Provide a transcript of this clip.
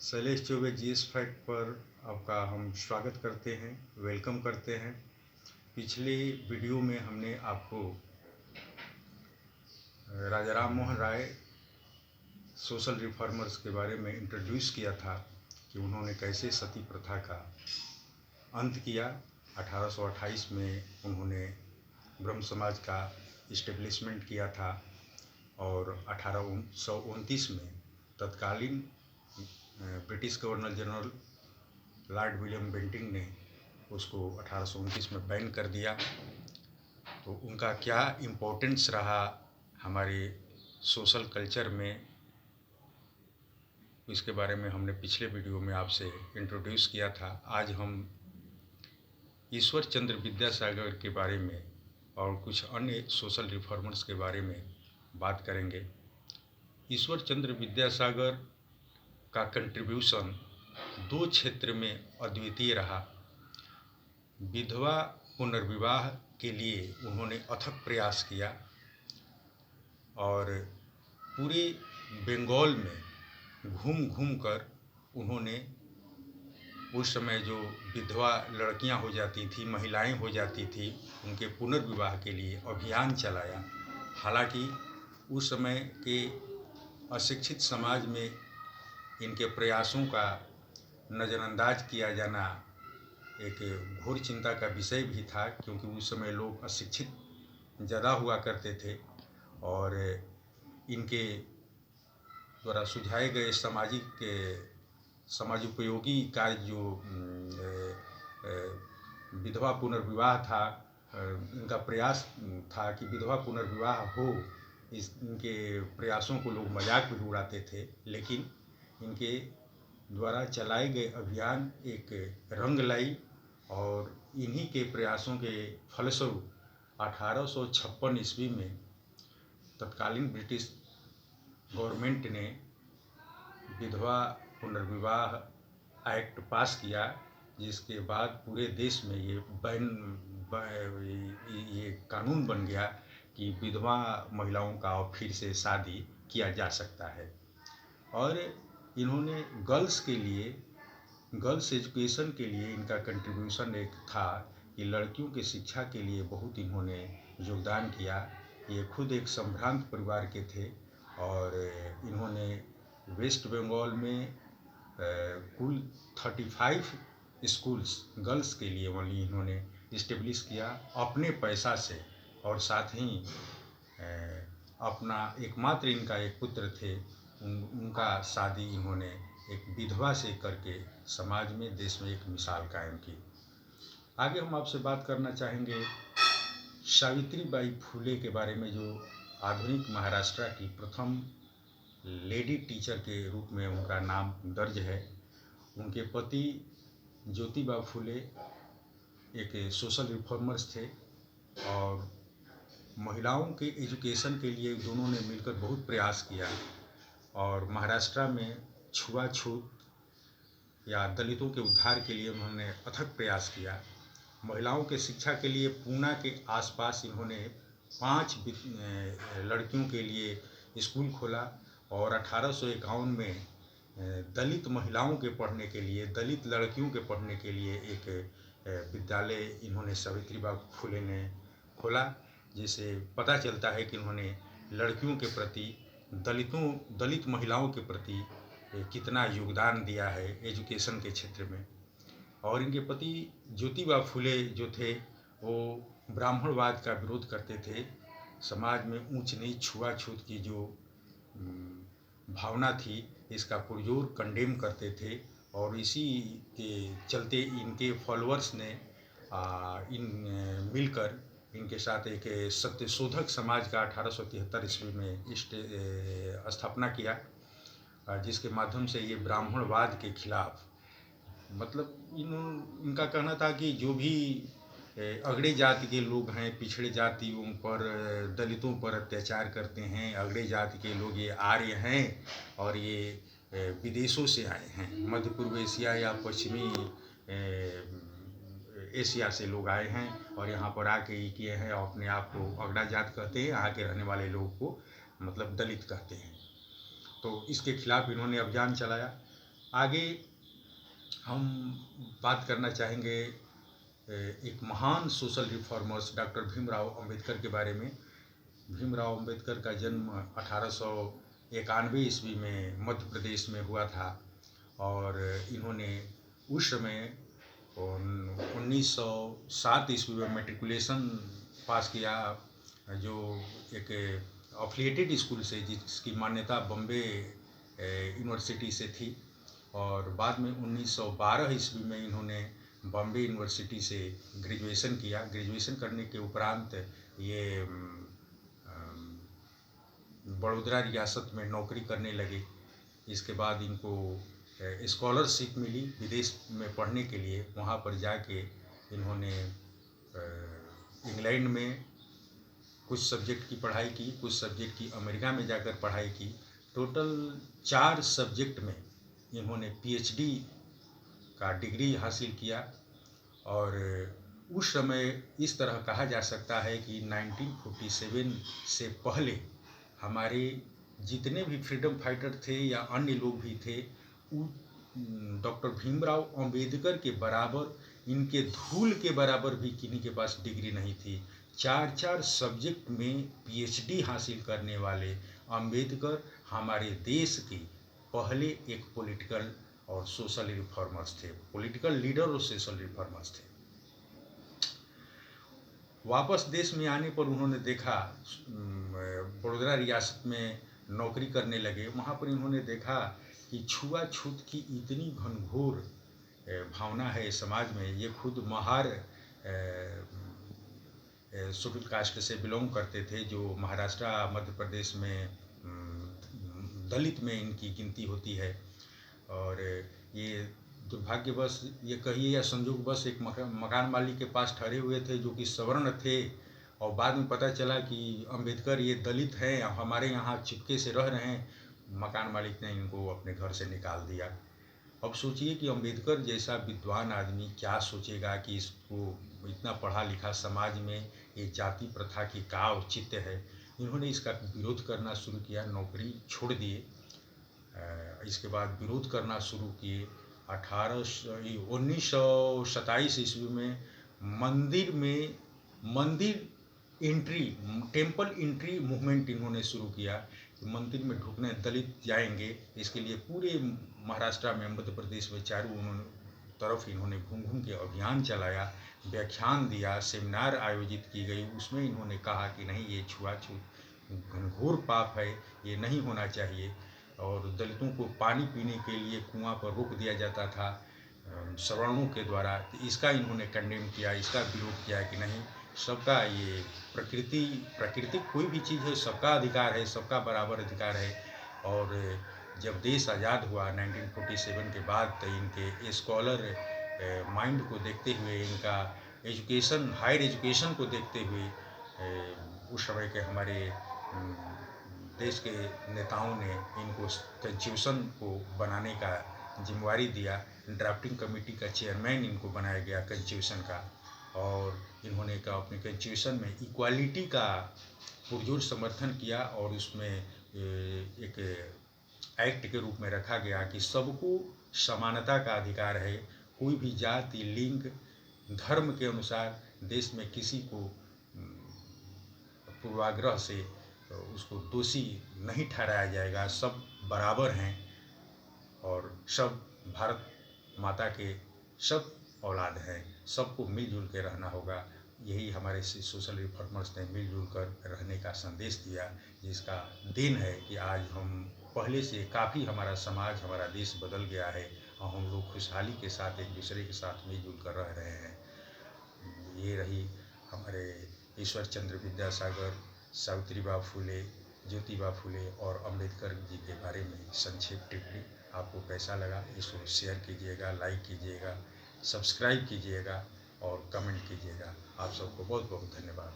Shailesh Choubey GS fact पर आपका हम स्वागत करते हैं, वेलकम करते हैं। पिछले वीडियो में हमने आपको राजा राम मोहन राय सोशल रिफॉर्मर्स के बारे में इंट्रोड्यूस किया था कि उन्होंने कैसे सती प्रथा का अंत किया। 1828 में उन्होंने ब्रह्म समाज का इस्टेब्लिशमेंट किया था और 1829 में तत्कालीन British governor general Lord William Bentinck ने उसको 1829 में बैन कर दिया। तो उनका क्या इम्पोर्टेंस रहा हमारे सोशल कल्चर में, इसके बारे में हमने पिछले वीडियो में आपसे इंट्रोड्यूस किया था। आज हम ईश्वर चंद्र विद्यासागर के बारे में और कुछ अन्य सोशल रिफॉर्मर्स के बारे में बात करेंगे। ईश्वर चंद्र विद्यासागर का कंट्रीब्यूशन दो क्षेत्र में अद्वितीय रहा। विधवा पुनर्विवाह के लिए उन्होंने अथक प्रयास किया और पूरे बंगाल में घूम घूम कर उन्होंने उस समय जो विधवा लड़कियां हो जाती थी, महिलाएं हो जाती थी, उनके पुनर्विवाह के लिए अभियान चलाया। हालांकि उस समय के अशिक्षित समाज में इनके प्रयासों का नज़रअंदाज किया जाना एक घोर चिंता का विषय भी था, क्योंकि उस समय लोग अशिक्षित ज़्यादा हुआ करते थे और इनके द्वारा सुझाए गए समाजोपयोगी कार्य जो विधवा पुनर्विवाह था, इनका प्रयास था कि विधवा पुनर्विवाह हो। इनके प्रयासों को लोग मजाक भी उड़ाते थे, लेकिन इनके द्वारा चलाए गए अभियान एक रंग लाई और इन्हीं के प्रयासों के फलस्वरूप 1856 ईस्वी में तत्कालीन ब्रिटिश गवर्नमेंट ने विधवा पुनर्विवाह एक्ट पास किया, जिसके बाद पूरे देश में ये कानून बन गया कि विधवा महिलाओं का फिर से शादी किया जा सकता है। और इन्होंने गर्ल्स एजुकेशन के लिए इनका कंट्रीब्यूशन एक था कि लड़कियों की शिक्षा के लिए बहुत इन्होंने योगदान किया। ये खुद एक संभ्रांत परिवार के थे और इन्होंने वेस्ट बंगाल में कुल 35 स्कूल्स गर्ल्स के लिए वहीं इन्होंने इस्टेब्लिश किया अपने पैसा से। और साथ ही अपना एकमात्र इनका एक पुत्र थे, उनका शादी इन्होंने एक विधवा से करके समाज में, देश में एक मिसाल कायम की। आगे हम आपसे बात करना चाहेंगे सावित्रीबाई फुले के बारे में, जो आधुनिक महाराष्ट्र की प्रथम लेडी टीचर के रूप में उनका नाम दर्ज है। उनके पति ज्योतिबा फुले एक सोशल रिफॉर्मर्स थे और महिलाओं के एजुकेशन के लिए दोनों ने मिलकर बहुत प्रयास किया और महाराष्ट्र में छुआछूत या दलितों के उद्धार के लिए उन्होंने अथक प्रयास किया। महिलाओं के शिक्षा के लिए पूना के आसपास इन्होंने 5 लड़कियों के लिए स्कूल खोला और 1851 में दलित महिलाओं के पढ़ने के लिए, दलित लड़कियों के पढ़ने के लिए एक विद्यालय इन्होंने सावित्रीबाई फुले ने खोला, जिससे पता चलता है कि उन्होंने लड़कियों के प्रति, दलित महिलाओं के प्रति कितना योगदान दिया है एजुकेशन के क्षेत्र में। और इनके पति ज्योतिबा फुले जो थे वो ब्राह्मणवाद का विरोध करते थे। समाज में ऊंच नीच छुआछूत की जो भावना थी, इसका पुरजोर कंडेम करते थे और इसी के चलते इनके फॉलोअर्स ने मिलकर इनके साथ एक सत्यशोधक समाज का 1873 ईस्वी में स्थापना किया, जिसके माध्यम से ये ब्राह्मणवाद के खिलाफ, मतलब इनका कहना था कि जो भी अगड़े जाति के लोग हैं, पिछड़े जातियों पर, दलितों पर अत्याचार करते हैं, अगड़े जाति के लोग ये आर्य हैं और ये विदेशों से आए हैं, मध्य पूर्व एशिया या पश्चिमी एशिया से लोग आए हैं और यहाँ पर आके ये किए हैं और अपने आप को अगड़ा जात कहते हैं, यहाँ के रहने वाले लोगों को मतलब दलित कहते हैं। तो इसके खिलाफ इन्होंने अभियान चलाया आगे हम बात करना चाहेंगे एक महान social reformers doctor Bhimrao Ambedkar के बारे में। भीमराव अंबेडकर का जन्म 1891 ईस्वी में मध्य प्रदेश में हुआ था और इन्होंने उस समय 1907 ईस्वी में मैट्रिकुलेशन पास किया, जो एक अफिलिएटेड स्कूल से जिसकी मान्यता बॉम्बे यूनिवर्सिटी से थी। और बाद में 1912 ईस्वी में इन्होंने बॉम्बे यूनिवर्सिटी से ग्रेजुएशन किया। ग्रेजुएशन करने के उपरांत ये बड़ौदा रियासत में नौकरी करने लगे। इसके बाद इनको स्कॉलरशिप मिली विदेश में पढ़ने के लिए। वहाँ पर जाके इन्होंने इंग्लैंड में कुछ सब्जेक्ट की पढ़ाई की, कुछ सब्जेक्ट की अमेरिका में जाकर पढ़ाई की। टोटल 4 सब्जेक्ट में इन्होंने पीएचडी का डिग्री हासिल किया। और उस समय इस तरह कहा जा सकता है कि 1947 से पहले हमारे जितने भी फ्रीडम फाइटर थे या अन्य लोग भी थे, डॉक्टर भीमराव अंबेडकर के बराबर, इनके धूल के बराबर भी किन्हीं के पास डिग्री नहीं थी। 4 सब्जेक्ट में पीएचडी हासिल करने वाले अंबेडकर हमारे देश के पहले एक पॉलिटिकल और सोशल रिफॉर्मर्स थे, पॉलिटिकल लीडर और सोशल रिफॉर्मर्स थे। वापस देश में आने पर उन्होंने देखा, बड़ौदा रियासत में नौकरी करने लगे। वहाँ पर इन्होंने देखा कि छुआछूत की इतनी घनघोर भावना है समाज में। ये खुद महार शेड्यूल कास्ट से बिलोंग करते थे, जो महाराष्ट्र मध्य प्रदेश में दलित में इनकी गिनती होती है। और ये दुर्भाग्यवश ये कहिए या संयोगवश एक मकान मालिक के पास ठहरे हुए थे जो कि सवर्ण थे, और बाद में पता चला कि अंबेडकर ये दलित हैं, हमारे यहाँ चिपके से रह रहे हैं। मकान मालिक ने इनको अपने घर से निकाल दिया। अब सोचिए कि अंबेडकर जैसा विद्वान आदमी क्या सोचेगा कि इसको इतना पढ़ा लिखा समाज में ये जाति प्रथा की का औचित्य है। इन्होंने इसका विरोध करना शुरू किया, नौकरी छोड़ दिए। इसके बाद विरोध करना शुरू किए। 1927 ईस्वी में मंदिर एंट्री, टेम्पल एंट्री मूवमेंट इन्होंने शुरू किया कि मंदिर में ढुकने दलित जाएंगे। इसके लिए पूरे महाराष्ट्र में, मध्य प्रदेश में चारों तरफ इन्होंने घूम घूम के अभियान चलाया, व्याख्यान दिया, सेमिनार आयोजित की गई। उसमें इन्होंने कहा कि नहीं, ये छुआछूत घनघोर पाप है, ये नहीं होना चाहिए। और दलितों को पानी पीने के लिए कुआं पर रोक दिया जाता था सवर्णों के द्वारा। इसका इन्होंने कंडेम किया, इसका विरोध किया कि नहीं, सबका ये प्रकृति कोई भी चीज़ है, सबका अधिकार है, सबका बराबर अधिकार है। और जब देश आज़ाद हुआ 1947 के बाद, तो इनके स्कॉलर माइंड को देखते हुए, इनका एजुकेशन, हायर एजुकेशन को देखते हुए, उस समय के हमारे देश के नेताओं ने इनको कॉन्स्टिट्यूशन को बनाने का जिम्मेवारी दिया। ड्राफ्टिंग कमेटी का चेयरमैन इनको बनाया गया कॉन्स्टिट्यूशन का। और इन्होंने का अपने कॉन्स्टिट्यूशन में इक्वालिटी का पुरजोर समर्थन किया, और उसमें एक एक्ट के रूप में रखा गया कि सबको समानता का अधिकार है। कोई भी जाति, लिंग, धर्म के अनुसार देश में किसी को पूर्वाग्रह से उसको दोषी नहीं ठहराया जाएगा। सब बराबर हैं और सब भारत माता के सब औलाद हैं। सबको मिलजुल के रहना होगा। यही हमारे सोशल रिफॉर्मर्स ने मिलजुल कर रहने का संदेश दिया, जिसका दिन है कि आज हम पहले से काफ़ी, हमारा समाज, हमारा देश बदल गया है और हम लोग खुशहाली के साथ एक दूसरे के साथ मिलजुल कर रह रहे हैं। ये रही हमारे ईश्वर चंद्र विद्यासागर, सावित्रीबाई फुले, ज्योतिबा फुले और अंबेडकर जी के बारे में संक्षिप्त टिप्पणी। आपको कैसा लगा, इसको शेयर कीजिएगा, लाइक कीजिएगा, सब्सक्राइब कीजिएगा और कमेंट कीजिएगा। आप सबको बहुत बहुत धन्यवाद।